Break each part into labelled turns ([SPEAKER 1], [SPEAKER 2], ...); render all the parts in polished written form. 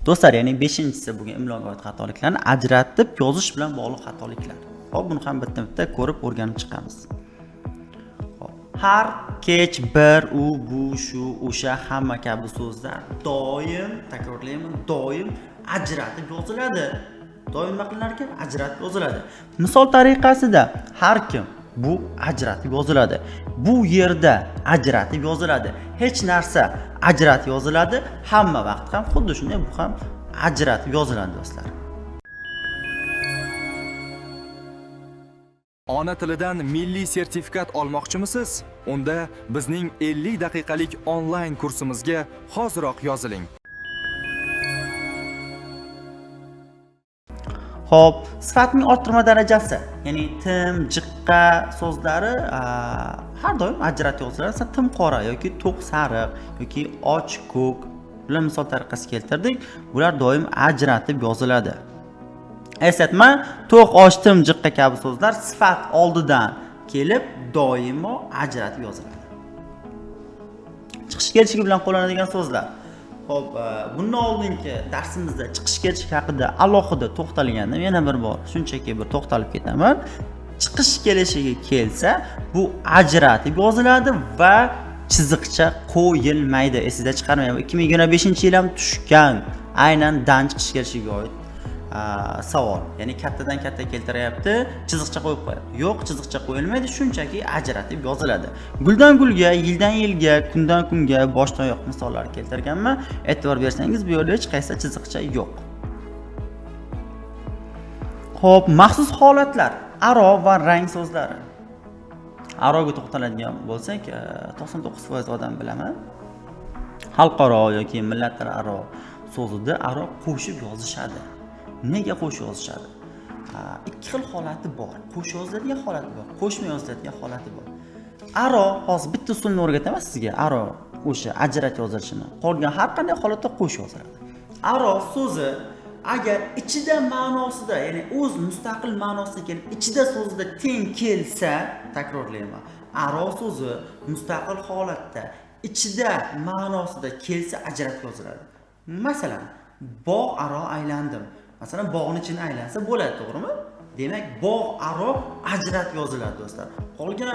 [SPEAKER 1] Do'stlar, ya'ni 5-inchisi bo'lgan imloga oid xatoliklarni ajratib yozish bilan bog'liq xatoliklar. Xo'p, buni ham bitta-bitta ko'rib o'rganib chiqamiz. Har, kech, bir, u, bu, shu, o'sha, hamma kabi so'zlar doim, takrorlayman, doim ajratib yoziladi. Doim nima qilinar ekan? Ajratib yoziladi. Misol tariqasida har kim bu ajratib yoziladi. Bu yerda ajratib yoziladi. Hech narsa ajratib yoziladi. Hamma vaqt ham xuddi shunday bu ham ajratib yoziladi do'stlar.
[SPEAKER 2] Ona tilidan milliy sertifikat olmoqchimisiz? Unda bizning 50 daqiqalik onlayn kursimizga hoziroq yoziling.
[SPEAKER 1] Xo'p, sifatning orttirma darajasi, ya'ni tim, jiqqa so'zlari har doim ajratib yoziladi. Masalan, tim qora yoki to'q sariq yoki och ko'k bilan misol tariqasida keltirdik. Bular doim ajratib yoziladi. Eslatma, to'q, och, tim, jiqqa kabi so'zlar sifat oldidan kelib doimo ajratib yoziladi. Chiqish kelishigi bilan qo'llanadigan so'zlar. Xo'p, bundan oldingi darsimizda chiqish kelish haqida alohida to'xtalgandim. Yana bir bor shunchaki bir to'xtalib ketaman. Chiqish kelishiga kelsa, bu ajratib yoziladi va chiziqcha qo'yilmaydi. Esingizda chiqarmang. 2025-yil ham tushgan aynan dan chiqish kelishiga oid savol. Ya'ni kattadan katta keltiryapti, chiziqcha qo'yib qo'yadi. Yo'q, chiziqcha qo'yilmaydi, shunchaki ajratib yoziladi. Guldan gulga, yildan yilga, kundan kunga, boshdan oyoq misollar keltirganman. E'tibor bersangiz, bu yerda hech qaysi chiziqcha yo'q. Xo'p, maxsus holatlar, aro va rang so'zlari. Aroga to'xtaladigan bo'lsak, 99% odam bilaman. Xalqaro yoki millatlararo so'zida aro qo'shib yozishadi. Nega qo'shib yozishadi? Ikki xil holati bor. Qo'shib yoziladigan holati bor, qo'shmay yoziladigan holati bor. Aro, hozir bitta usulni o'rgataman sizga. Aro o'sha ajratib yozilishini. Qolgan har qanday holatda qo'shib yoziladi. Aro so'zi agar ichida ma'nosida, ya'ni o'z mustaqil ma'nosida kelib, ichida so'zida teng kelsa, takrorlayman. Aro so'zi mustaqil holatda ichida ma'nosida kelsa ajratib yoziladi. Masalan, bog' aro aylandim. Masalan, bog'ning ichini aylansa bo'ladi, to'g'rimi? Demak, bog' aro ajratib yoziladi do'stlar. Qolgan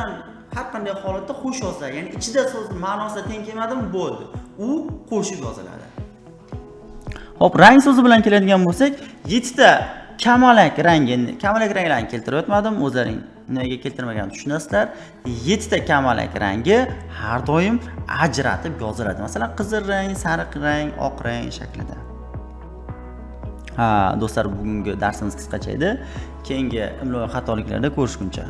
[SPEAKER 1] har qanday holatda qo'shib yoziladi. Ya'ni ichida so'z ma'nosida teng kelmadimi, bo'ldi. U qo'shib yoziladi. Xo'p, rang so'zi bilan keladigan bo'lsak, 7 ta kamalak ranglarni keltirib o'tmadim. O'zlaring nega keltirmaganini tushunasizlar. 7 ta kamalak rangi har doim ajratib yoziladi. Masalan, qizil rang, sariq rang, oq rang shaklida. Do'stlar, bugungi darsimiz qisqacha edi. Keyingi imlo xatoliklarda ko'rishguncha